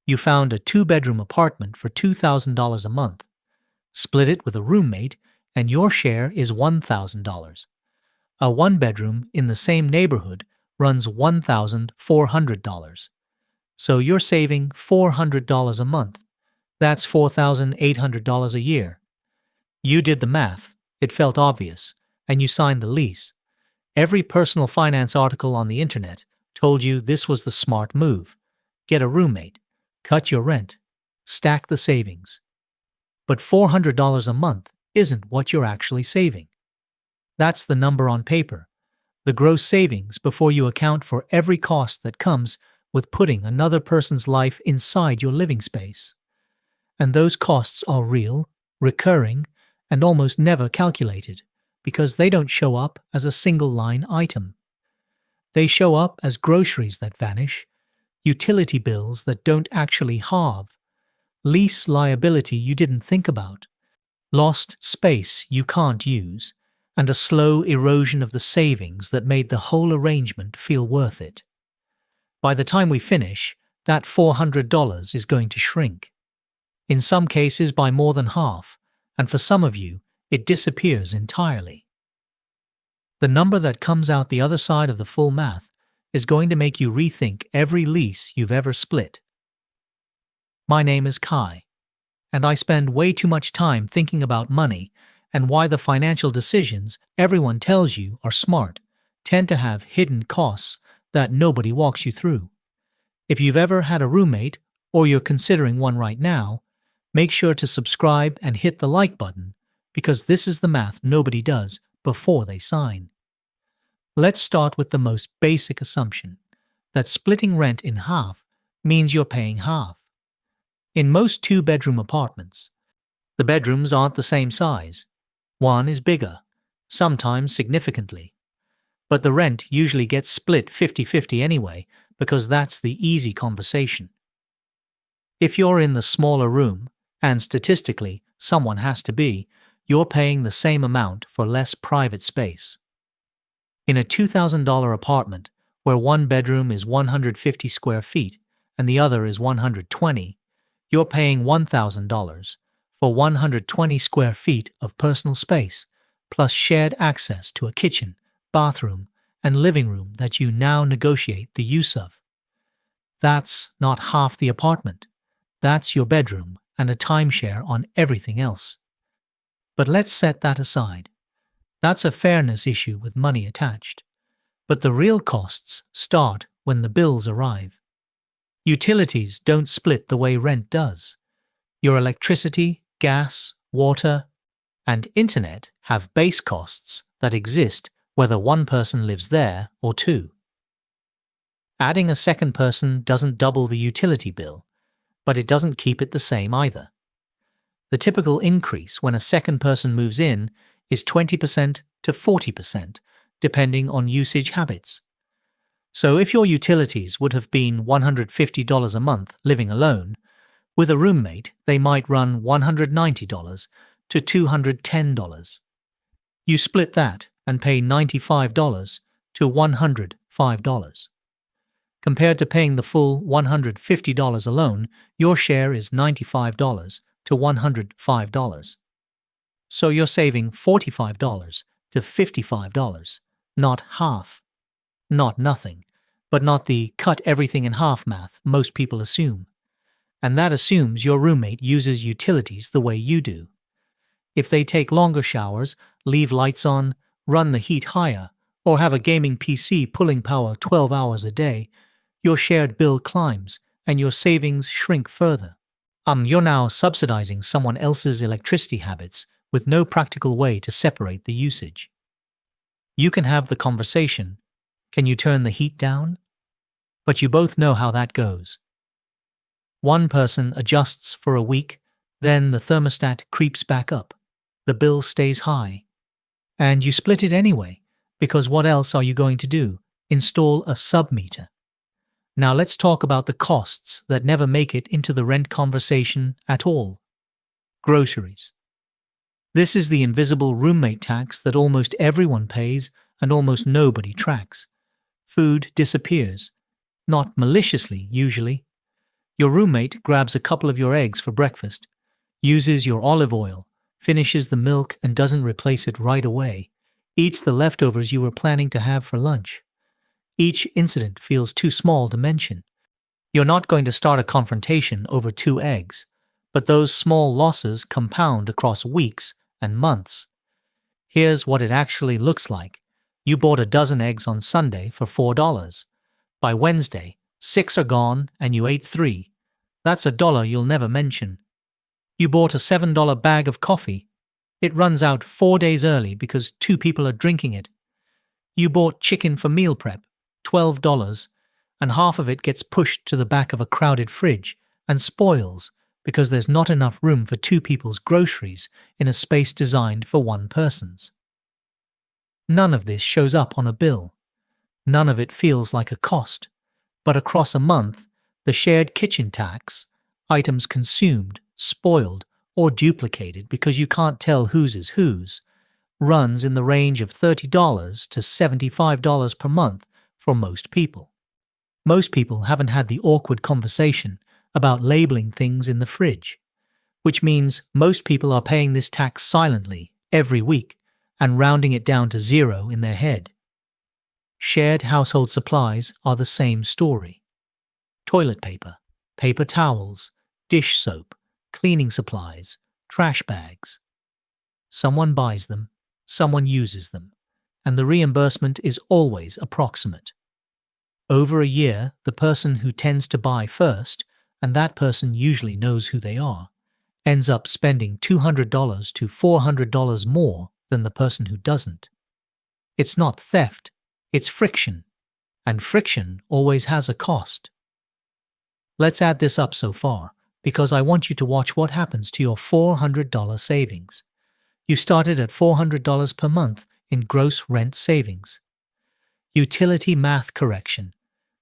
You found a two-bedroom apartment for $2,000 a month. Split it with a roommate, and your share is $1,000. A one-bedroom in the same neighborhood runs $1,400. So you're saving $400 a month. That's $4,800 a year. You did the math, it felt obvious, and you signed the lease. Every personal finance article on the internet told you this was the smart move. Get a roommate, cut your rent, stack the savings. But $400 a month isn't what you're actually saving. That's the number on paper, the gross savings before you account for every cost that comes with putting another person's life inside your living space. And those costs are real, recurring, and almost never calculated because they don't show up as a single-line item. They show up as groceries that vanish, utility bills that don't actually halve, lease liability you didn't think about, lost space you can't use, and a slow erosion of the savings that made the whole arrangement feel worth it. By the time we finish, that $400 is going to shrink. In some cases by more than half, and for some of you, it disappears entirely. The number that comes out the other side of the full math is going to make you rethink every lease you've ever split. My name is Kai, and I spend way too much time thinking about money and why the financial decisions everyone tells you are smart tend to have hidden costs that nobody walks you through. If you've ever had a roommate, or you're considering one right now, make sure to subscribe and hit the like button because this is the math nobody does before they sign. Let's start with the most basic assumption, that splitting rent in half means you're paying half. In most two-bedroom apartments, the bedrooms aren't the same size. One is bigger, sometimes significantly. But the rent usually gets split 50-50 anyway because that's the easy conversation. If you're in the smaller room, and statistically someone has to be, you're paying the same amount for less private space. In a $2,000 apartment, where one bedroom is 150 square feet and the other is 120, you're paying $1,000 for 120 square feet of personal space, plus shared access to a kitchen, bathroom, and living room that you now negotiate the use of. That's not half the apartment. That's your bedroom and a timeshare on everything else. But let's set that aside. That's a fairness issue with money attached. But the real costs start when the bills arrive. Utilities don't split the way rent does. Your electricity, gas, water, and internet have base costs that exist whether one person lives there or two. Adding a second person doesn't double the utility bill, but it doesn't keep it the same either. The typical increase when a second person moves in is 20% to 40%, depending on usage habits. So if your utilities would have been $150 a month living alone, with a roommate they might run $190 to $210. You split that and pay $95 to $105. Compared to paying the full $150 alone, your share is $95 to $105. So you're saving $45 to $55, not half. Not nothing, but not the cut everything in half math most people assume. And that assumes your roommate uses utilities the way you do. If they take longer showers, leave lights on, run the heat higher, or have a gaming PC pulling power 12 hours a day, your shared bill climbs and your savings shrink further. You're now subsidizing someone else's electricity habits with no practical way to separate the usage. You can have the conversation, can you turn the heat down? But you both know how that goes. One person adjusts for a week, then the thermostat creeps back up. The bill stays high. And you split it anyway, because what else are you going to do? Install a sub-meter. Now let's talk about the costs that never make it into the rent conversation at all. Groceries. This is the invisible roommate tax that almost everyone pays and almost nobody tracks. Food disappears. Not maliciously, usually. Your roommate grabs a couple of your eggs for breakfast, uses your olive oil, finishes the milk and doesn't replace it right away, eats the leftovers you were planning to have for lunch. Each incident feels too small to mention. You're not going to start a confrontation over 2 eggs, but those small losses compound across weeks and months. Here's what it actually looks like. You bought a dozen eggs on Sunday for $4. By Wednesday, 6 are gone and you ate 3. That's $1 you'll never mention. You bought a $7 bag of coffee. It runs out 4 days early because 2 people are drinking it. You bought chicken for meal prep, $12, and half of it gets pushed to the back of a crowded fridge and spoils because there's not enough room for 2 people's groceries in a space designed for 1 person's. None of this shows up on a bill. None of it feels like a cost. But across a month, the shared kitchen tax, items consumed, spoiled, or duplicated because you can't tell whose is whose, runs in the range of $30 to $75 per month for most people. Most people haven't had the awkward conversation about labeling things in the fridge, which means most people are paying this tax silently every week and rounding it down to 0 in their head. Shared household supplies are the same story. Toilet paper, paper towels, dish soap, cleaning supplies, trash bags. Someone buys them, someone uses them, and the reimbursement is always approximate. Over a year, the person who tends to buy first, and that person usually knows who they are, ends up spending $200 to $400 more than the person who doesn't. It's not theft, it's friction, and friction always has a cost. Let's add this up so far, because I want you to watch what happens to your $400 savings. You started at $400 per month in gross rent savings. Utility math correction.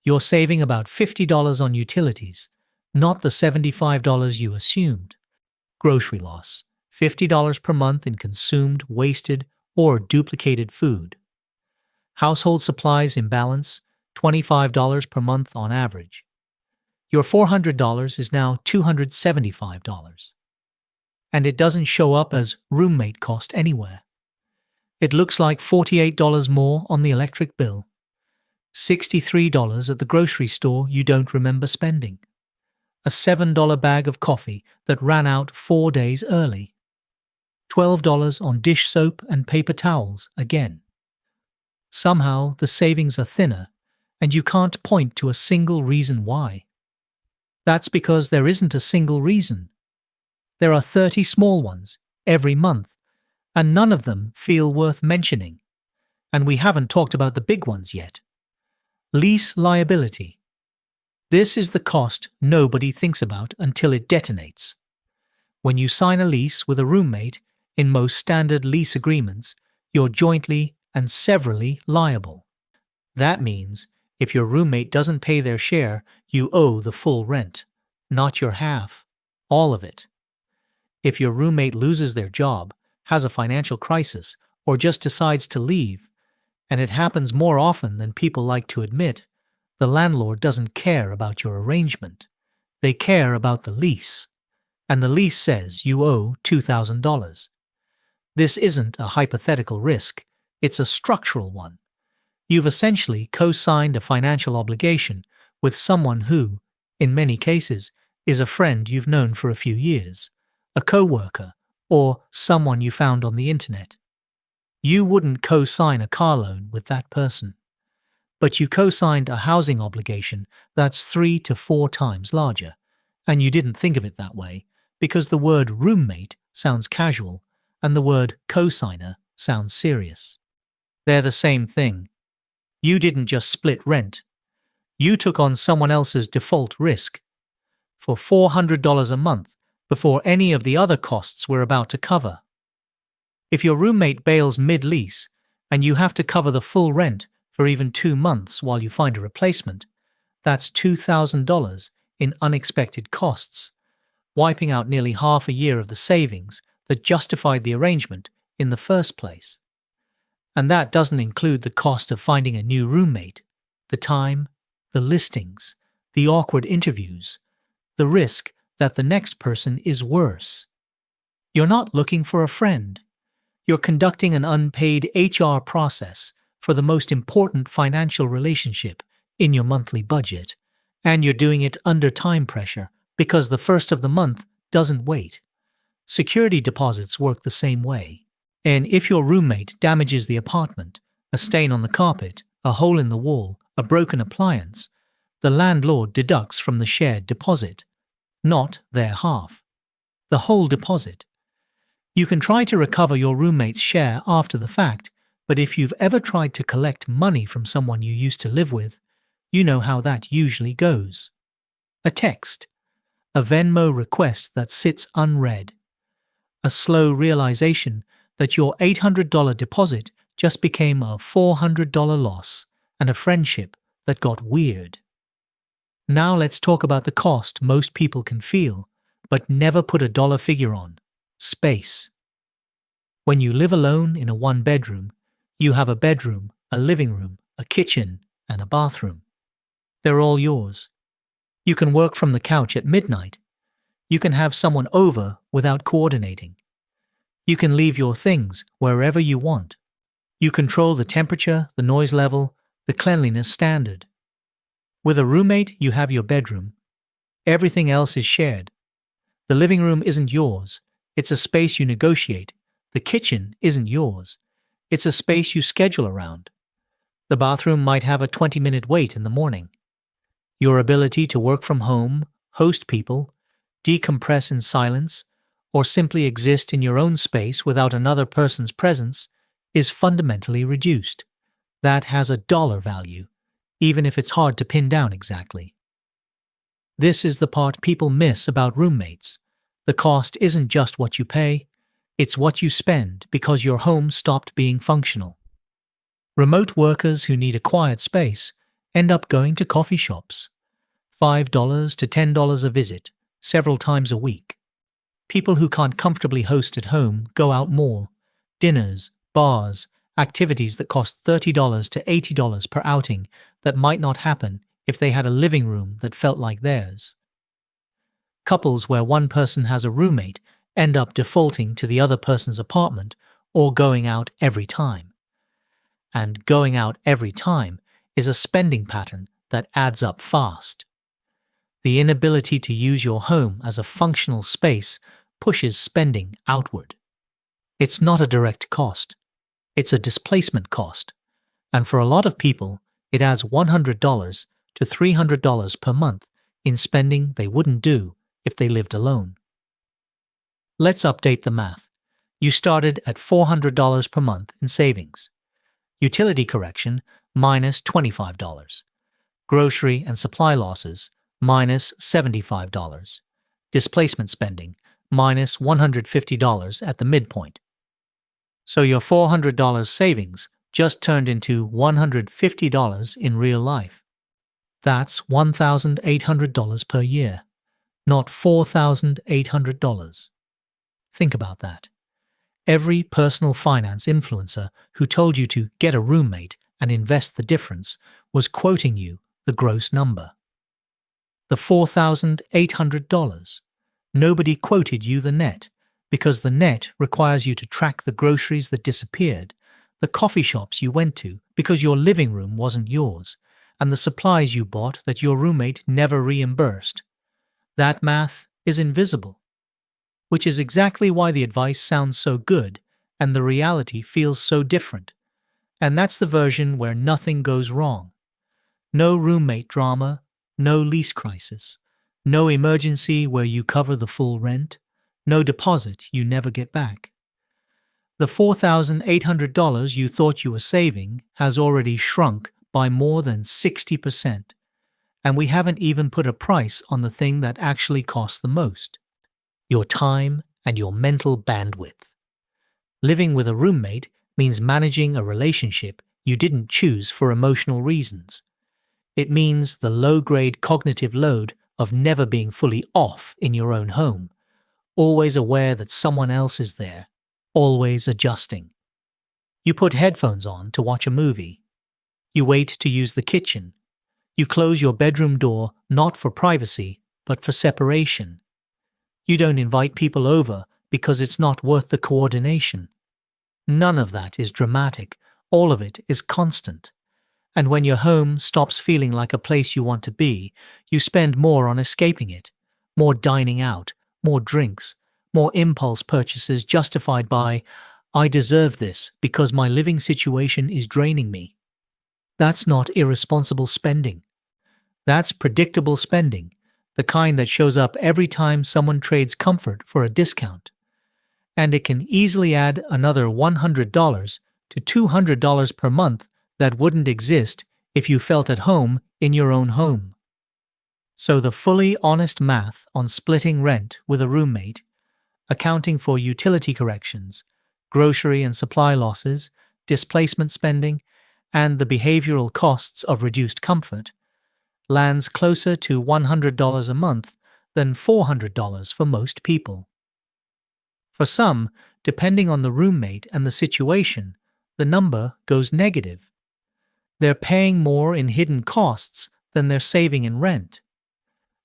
You're saving about $50 on utilities, not the $75 you assumed. Grocery loss. $50 per month in consumed, wasted, or duplicated food. Household supplies imbalance, $25 per month on average. Your $400 is now $275. And it doesn't show up as roommate cost anywhere. It looks like $48 more on the electric bill, $63 at the grocery store you don't remember spending, a $7 bag of coffee that ran out 4 days early, $12 on dish soap and paper towels again. Somehow the savings are thinner, and you can't point to a single reason why. That's because there isn't a single reason. There are 30 small ones every month, and none of them feel worth mentioning. And we haven't talked about the big ones yet. Lease liability. This is the cost nobody thinks about until it detonates. When you sign a lease with a roommate, in most standard lease agreements, you're jointly and severally liable. That means if your roommate doesn't pay their share, you owe the full rent, not your half, all of it. If your roommate loses their job, has a financial crisis, or just decides to leave, and it happens more often than people like to admit, the landlord doesn't care about your arrangement. They care about the lease, and the lease says you owe $2,000. This isn't a hypothetical risk, it's a structural one. You've essentially co-signed a financial obligation with someone who, in many cases, is a friend you've known for a few years, a co-worker, or someone you found on the internet. You wouldn't co-sign a car loan with that person, but you co-signed a housing obligation that's 3 to 4 times larger, and you didn't think of it that way because the word roommate sounds casual and the word co-signer sounds serious. They're the same thing. You didn't just split rent. You took on someone else's default risk for $400 a month before any of the other costs we're about to cover. If your roommate bails mid-lease and you have to cover the full rent for even 2 months while you find a replacement, that's $2,000 in unexpected costs, wiping out nearly half a year of the savings that justified the arrangement in the first place. And that doesn't include the cost of finding a new roommate, the time, the listings, the awkward interviews, the risk that the next person is worse. You're not looking for a friend. You're conducting an unpaid HR process for the most important financial relationship in your monthly budget, and you're doing it under time pressure because the first of the month doesn't wait. Security deposits work the same way. And if your roommate damages the apartment, a stain on the carpet, a hole in the wall, a broken appliance, the landlord deducts from the shared deposit, not their half. The whole deposit. You can try to recover your roommate's share after the fact, but if you've ever tried to collect money from someone you used to live with, you know how that usually goes. A text, a Venmo request that sits unread, a slow realization that your $800 deposit just became a $400 loss, and a friendship that got weird. Now let's talk about the cost most people can feel, but never put a dollar figure on: space. When you live alone in a one-bedroom, you have a bedroom, a living room, a kitchen, and a bathroom. They're all yours. You can work from the couch at midnight. You can have someone over without coordinating. You can leave your things wherever you want. You control the temperature, the noise level, the cleanliness standard. With a roommate, you have your bedroom. Everything else is shared. The living room isn't yours. It's a space you negotiate. The kitchen isn't yours. It's a space you schedule around. The bathroom might have a 20-minute wait in the morning. Your ability to work from home, host people, decompress in silence, or simply exist in your own space without another person's presence is fundamentally reduced. That has a dollar value, even if it's hard to pin down exactly. This is the part people miss about roommates. The cost isn't just what you pay, it's what you spend because your home stopped being functional. Remote workers who need a quiet space end up going to coffee shops. $5 to $10 a visit, several times a week. People who can't comfortably host at home go out more. Dinners, bars, activities that cost $30 to $80 per outing that might not happen if they had a living room that felt like theirs. Couples where one person has a roommate end up defaulting to the other person's apartment or going out every time. And going out every time is a spending pattern that adds up fast. The inability to use your home as a functional space pushes spending outward. It's not a direct cost. It's a displacement cost. And for a lot of people, it adds $100 to $300 per month in spending they wouldn't do if they lived alone. Let's update the math. You started at $400 per month in savings. Utility correction, minus $25. Grocery and supply losses, minus $75. Displacement spending, minus $150 at the midpoint. So your $400 savings just turned into $150 in real life. That's $1,800 per year, not $4,800. Think about that. Every personal finance influencer who told you to get a roommate and invest the difference was quoting you the gross number. The $4,800. Nobody quoted you the net, because the net requires you to track the groceries that disappeared, the coffee shops you went to because your living room wasn't yours, and the supplies you bought that your roommate never reimbursed. That math is invisible. Which is exactly why the advice sounds so good and the reality feels so different. And that's the version where nothing goes wrong. No roommate drama, no lease crisis, no emergency where you cover the full rent, no deposit you never get back. The $4,800 you thought you were saving has already shrunk by more than 60%, and we haven't even put a price on the thing that actually costs the most: your time and your mental bandwidth. Living with a roommate means managing a relationship you didn't choose for emotional reasons. It means the low-grade cognitive load of never being fully off in your own home, always aware that someone else is there, always adjusting. You put headphones on to watch a movie. You wait to use the kitchen. You close your bedroom door not for privacy, but for separation. You don't invite people over because it's not worth the coordination. None of that is dramatic. All of it is constant. And when your home stops feeling like a place you want to be, you spend more on escaping it, more dining out, more drinks, more impulse purchases justified by, "I deserve this because my living situation is draining me." That's not irresponsible spending. That's predictable spending, the kind that shows up every time someone trades comfort for a discount. And it can easily add another $100 to $200 per month that wouldn't exist if you felt at home in your own home. So the fully honest math on splitting rent with a roommate, accounting for utility corrections, grocery and supply losses, displacement spending, and the behavioral costs of reduced comfort, lands closer to $100 a month than $400 for most people. For some, depending on the roommate and the situation, the number goes negative. They're paying more in hidden costs than they're saving in rent.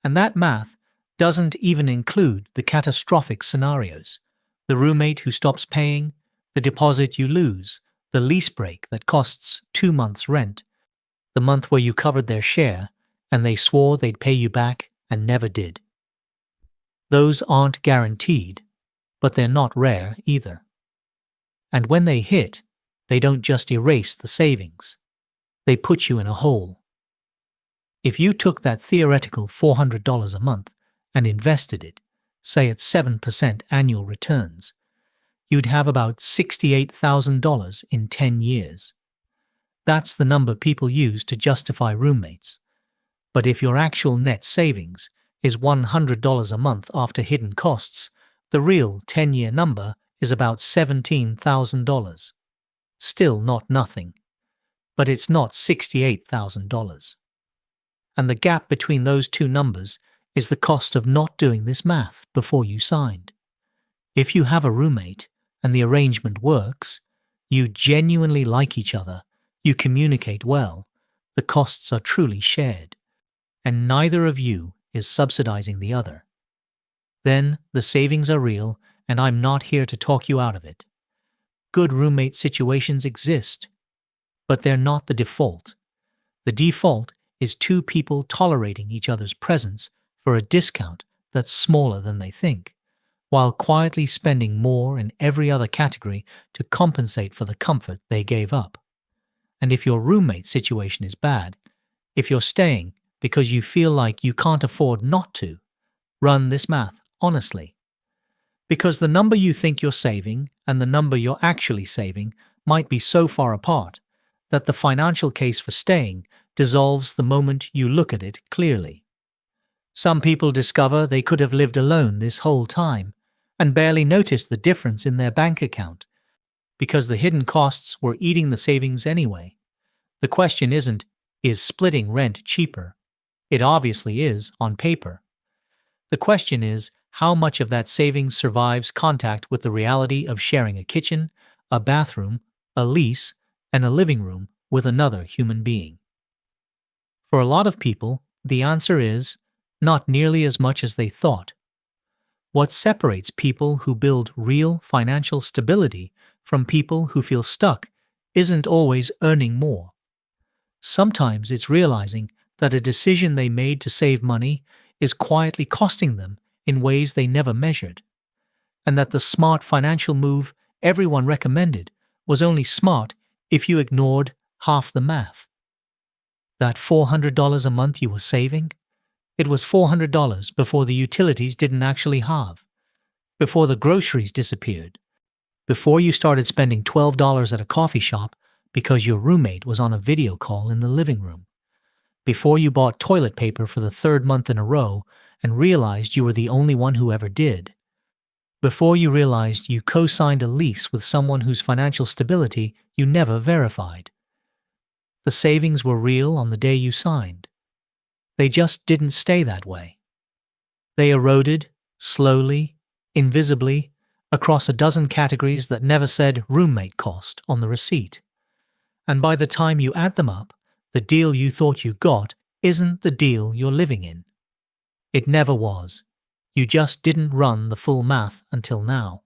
And that math doesn't even include the catastrophic scenarios: the roommate who stops paying, the deposit you lose, the lease break that costs 2 months' rent, the month where you covered their share and they swore they'd pay you back and never did. Those aren't guaranteed, but they're not rare either. And when they hit, they don't just erase the savings. They put you in a hole. If you took that theoretical $400 a month and invested it, say at 7% annual returns, you'd have about $68,000 in 10 years. That's the number people use to justify roommates. But if your actual net savings is $100 a month after hidden costs, the real 10-year number is about $17,000. Still not nothing. But it's not $68,000. And the gap between those two numbers is the cost of not doing this math before you signed. If you have a roommate and the arrangement works, you genuinely like each other, you communicate well, the costs are truly shared, and neither of you is subsidizing the other. Then the savings are real, and I'm not here to talk you out of it. Good roommate situations exist, but they're not the default. The default is two people tolerating each other's presence for a discount that's smaller than they think, while quietly spending more in every other category to compensate for the comfort they gave up. And if your roommate situation is bad, if you're staying because you feel like you can't afford not to, run this math honestly. Because the number you think you're saving and the number you're actually saving might be so far apart that the financial case for staying dissolves the moment you look at it clearly. Some people discover they could have lived alone this whole time and barely noticed the difference in their bank account because the hidden costs were eating the savings anyway. The question isn't, is splitting rent cheaper? It obviously is on paper. The question is, how much of that savings survives contact with the reality of sharing a kitchen, a bathroom, a lease, and a living room with another human being? For a lot of people, the answer is not nearly as much as they thought. What separates people who build real financial stability from people who feel stuck isn't always earning more. Sometimes it's realizing that a decision they made to save money is quietly costing them in ways they never measured, and that the smart financial move everyone recommended was only smart if you ignored half the math. That $400 a month you were saving, it was $400 before the utilities didn't actually halve, before the groceries disappeared, before you started spending $12 at a coffee shop because your roommate was on a video call in the living room, before you bought toilet paper for the third month in a row and realized you were the only one who ever did, before you realized you co-signed a lease with someone whose financial stability you never verified. The savings were real on the day you signed. They just didn't stay that way. They eroded, slowly, invisibly, across a dozen categories that never said roommate cost on the receipt. And by the time you add them up, the deal you thought you got isn't the deal you're living in. It never was. You just didn't run the full math until now.